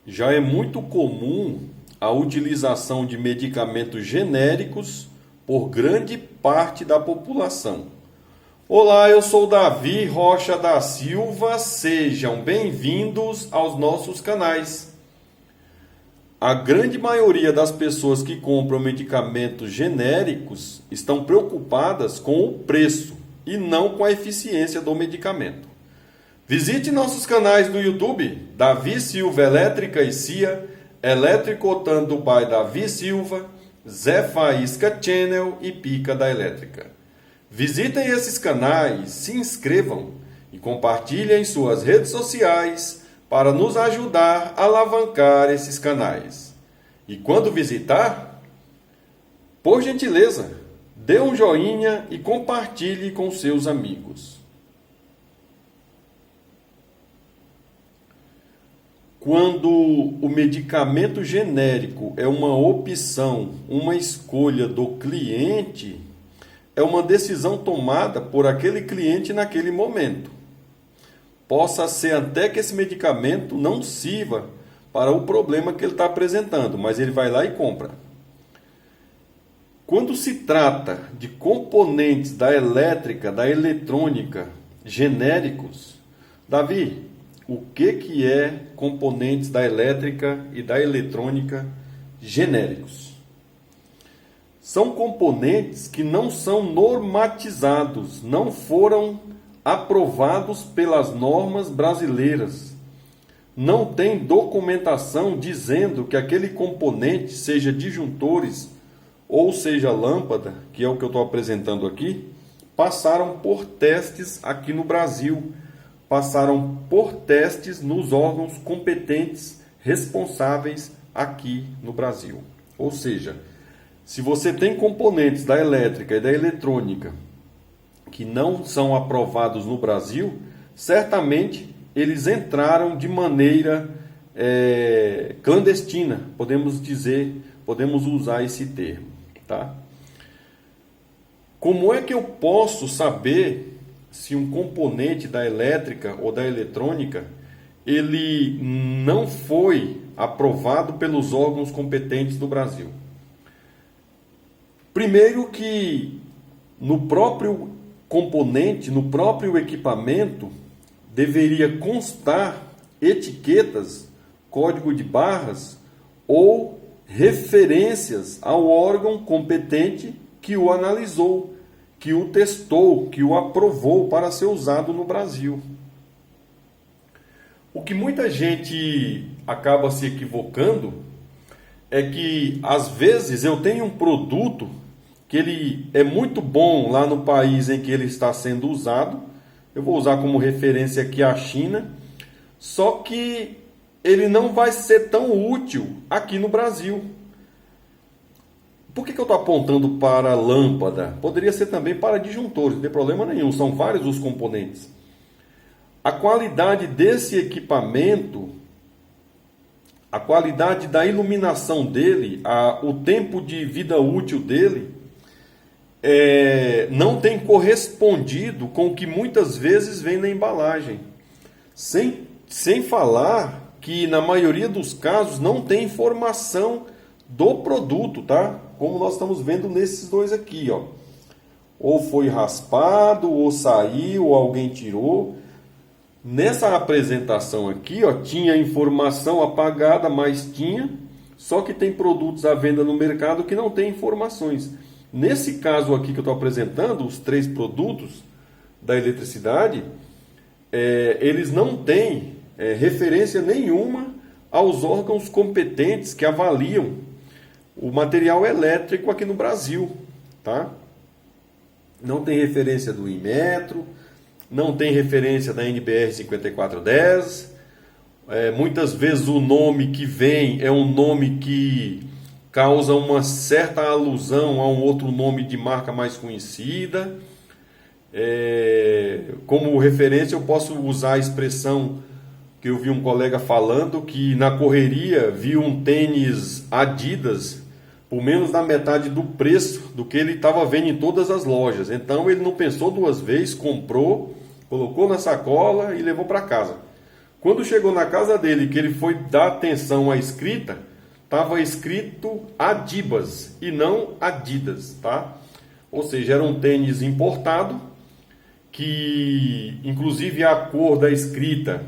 Já é muito comum a utilização de medicamentos genéricos por grande parte da população. Olá, eu sou Davi Rocha da Silva, sejam bem-vindos aos nossos canais. A grande maioria das pessoas que compram medicamentos genéricos estão preocupadas com o preço e não com a eficiência do medicamento. Visite nossos canais do YouTube, Davi Silva Elétrica e CIA, Eletricotan do Pai Davi Silva, Zé Faísca Channel e Pica da Elétrica. Visitem esses canais, se inscrevam e compartilhem em suas redes sociais para nos ajudar a alavancar esses canais. E quando visitar, por gentileza, dê um joinha e compartilhe com seus amigos. Quando o medicamento genérico é uma opção, uma escolha do cliente, é uma decisão tomada por aquele cliente naquele momento. Possa ser até que esse medicamento não sirva para o problema que ele está apresentando, mas ele vai lá e compra. Quando se trata de componentes da elétrica, da eletrônica genéricos, Davi, o que é componentes da elétrica e da eletrônica genéricos? São componentes que não são normatizados, não foram aprovados pelas normas brasileiras. Não tem documentação dizendo que aquele componente, seja disjuntores ou seja lâmpada, que é o que eu estou apresentando aqui, passaram por testes aqui no Brasil. Passaram por testes nos órgãos competentes responsáveis aqui no Brasil. Ou seja, se você tem componentes da elétrica e da eletrônica que não são aprovados no Brasil, certamente eles entraram de maneira clandestina, podemos dizer, podemos usar esse termo, tá? Como é que eu posso saber se um componente da elétrica ou da eletrônica ele não foi aprovado pelos órgãos competentes do Brasil? Primeiro que no próprio componente, no próprio equipamento, deveria constar etiquetas, código de barras ou referências ao órgão competente que o analisou, que o testou, que o aprovou para ser usado no Brasil. O que muita gente acaba se equivocando é que, às vezes, eu tenho um produto que ele é muito bom lá no país em que ele está sendo usado. Eu vou usar como referência aqui a China, só que ele não vai ser tão útil aqui no Brasil. Por que eu estou apontando para lâmpada? Poderia ser também para disjuntores, não tem problema nenhum, são vários os componentes. A qualidade desse equipamento, a qualidade da iluminação dele, o tempo de vida útil dele, não tem correspondido com o que muitas vezes vem na embalagem. Sem falar que, na maioria dos casos, não tem informação do produto, tá? Como nós estamos vendo nesses dois aqui, ó. Ou foi raspado, ou saiu, ou alguém tirou. Nessa apresentação aqui, ó, tinha informação apagada, mas tinha. Só que tem produtos à venda no mercado que não tem informações. Nesse caso aqui que eu estou apresentando, os 3 produtos da eletricidade, eles não têm referência nenhuma aos órgãos competentes que avaliam o material elétrico aqui no Brasil, tá? Não tem referência do Inmetro, não tem referência da NBR 5410. Muitas vezes o nome que vem é um nome que causa uma certa alusão a um outro nome de marca mais conhecida. Como referência eu posso usar a expressão que eu vi um colega falando, que na correria viu um tênis Adidas por menos da metade do preço do que ele estava vendo em todas as lojas. Então ele não pensou 2 vezes, comprou, colocou na sacola e levou para casa. Quando chegou na casa dele, que ele foi dar atenção à escrita, estava escrito Adibas e não Adidas, tá? Ou seja, era um tênis importado, que inclusive a cor da escrita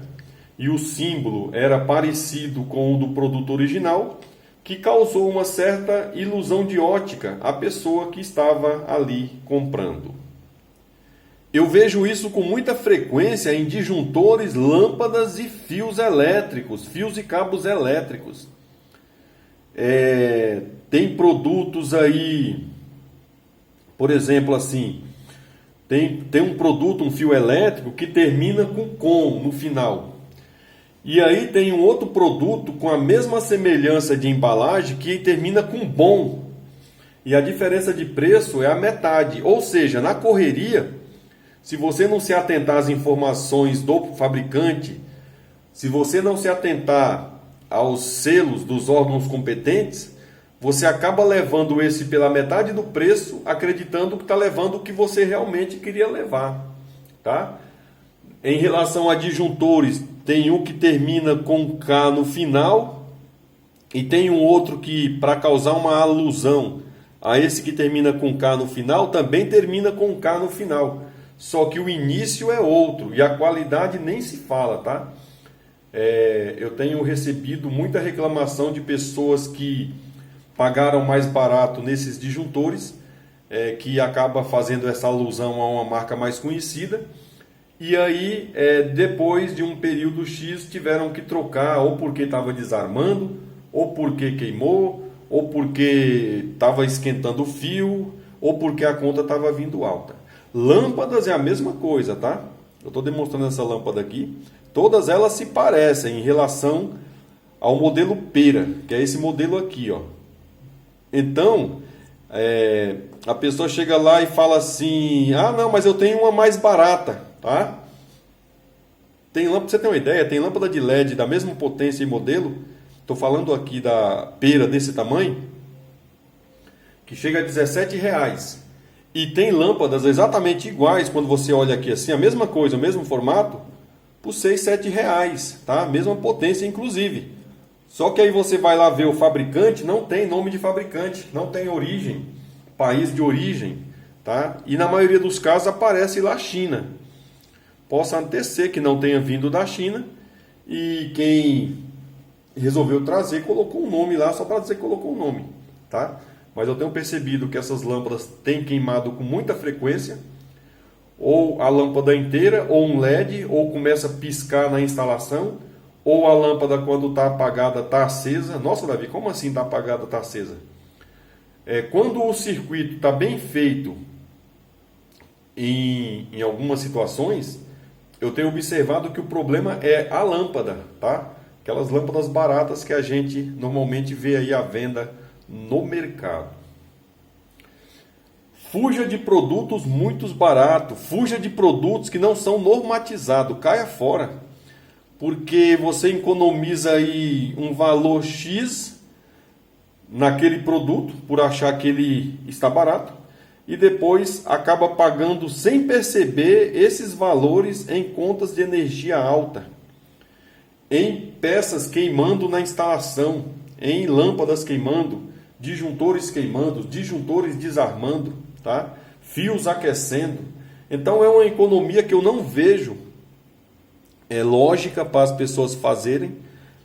e o símbolo era parecido com o do produto original, que causou uma certa ilusão de ótica à pessoa que estava ali comprando. Eu vejo isso com muita frequência em disjuntores, lâmpadas e fios elétricos, fios e cabos elétricos. Tem produtos aí, por exemplo, assim, tem um produto, um fio elétrico que termina com no final. E aí tem um outro produto com a mesma semelhança de embalagem que termina com bom. E a diferença de preço é a metade. Ou seja, na correria, se você não se atentar às informações do fabricante, se você não se atentar aos selos dos órgãos competentes, você acaba levando esse pela metade do preço, acreditando que está levando o que você realmente queria levar, tá? Em relação a disjuntores, tem um que termina com K no final e tem um outro que, para causar uma alusão a esse que termina com K no final, também termina com K no final. Só que o início é outro e a qualidade nem se fala, tá? Eu tenho recebido muita reclamação de pessoas que pagaram mais barato nesses disjuntores, que acaba fazendo essa alusão a uma marca mais conhecida. E aí, depois de um período X, tiveram que trocar, ou porque estava desarmando, ou porque queimou, ou porque estava esquentando o fio, ou porque a conta estava vindo alta. Lâmpadas é a mesma coisa, tá? Eu estou demonstrando essa lâmpada aqui. Todas elas se parecem em relação ao modelo Pera, que é esse modelo aqui, ó. Então, a pessoa chega lá e fala assim: ah, não, mas eu tenho uma mais barata, tá? Tem lâmpada, pra você ter uma ideia, tem lâmpada de LED da mesma potência e modelo. Estou falando aqui da Pera desse tamanho, que chega a R$17. E tem lâmpadas exatamente iguais, quando você olha aqui assim, a mesma coisa, o mesmo formato, por R$6, R$7, tá? Mesma potência, inclusive. Só que aí você vai lá ver o fabricante, não tem nome de fabricante, não tem origem, país de origem, tá? E na maioria dos casos aparece lá China. Possa acontecer que não tenha vindo da China e quem resolveu trazer colocou um nome lá só para dizer que colocou um nome, tá? Mas eu tenho percebido que essas lâmpadas têm queimado com muita frequência, ou a lâmpada inteira, ou um LED, ou começa a piscar na instalação, ou a lâmpada quando está apagada está acesa. Nossa, Davi, como assim está apagada, está acesa? Quando o circuito está bem feito em algumas situações, eu tenho observado que o problema é a lâmpada, tá? Aquelas lâmpadas baratas que a gente normalmente vê aí à venda no mercado. Fuja de produtos muito baratos, fuja de produtos que não são normatizados, caia fora, porque você economiza aí um valor X naquele produto por achar que ele está barato e depois acaba pagando sem perceber esses valores em contas de energia alta, em peças queimando na instalação, em lâmpadas queimando, disjuntores queimando, disjuntores desarmando, tá? Fios aquecendo. Então é uma economia que eu não vejo lógica para as pessoas fazerem.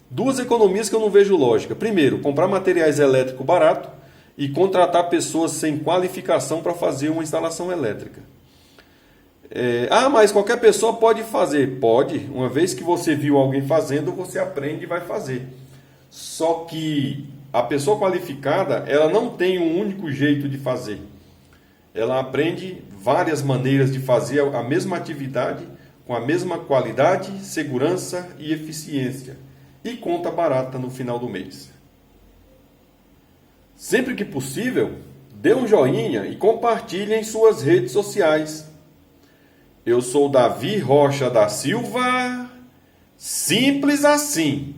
Duas economias que eu não vejo lógica. Primeiro, comprar materiais elétricos barato e contratar pessoas sem qualificação para fazer uma instalação elétrica. Mas qualquer pessoa pode fazer. Pode. Uma vez que você viu alguém fazendo, você aprende e vai fazer. Só que a pessoa qualificada, ela não tem um único jeito de fazer. Ela aprende várias maneiras de fazer a mesma atividade com a mesma qualidade, segurança e eficiência. E conta barata no final do mês. Sempre que possível, dê um joinha e compartilhe em suas redes sociais. Eu sou Davi Rocha da Silva. Simples assim.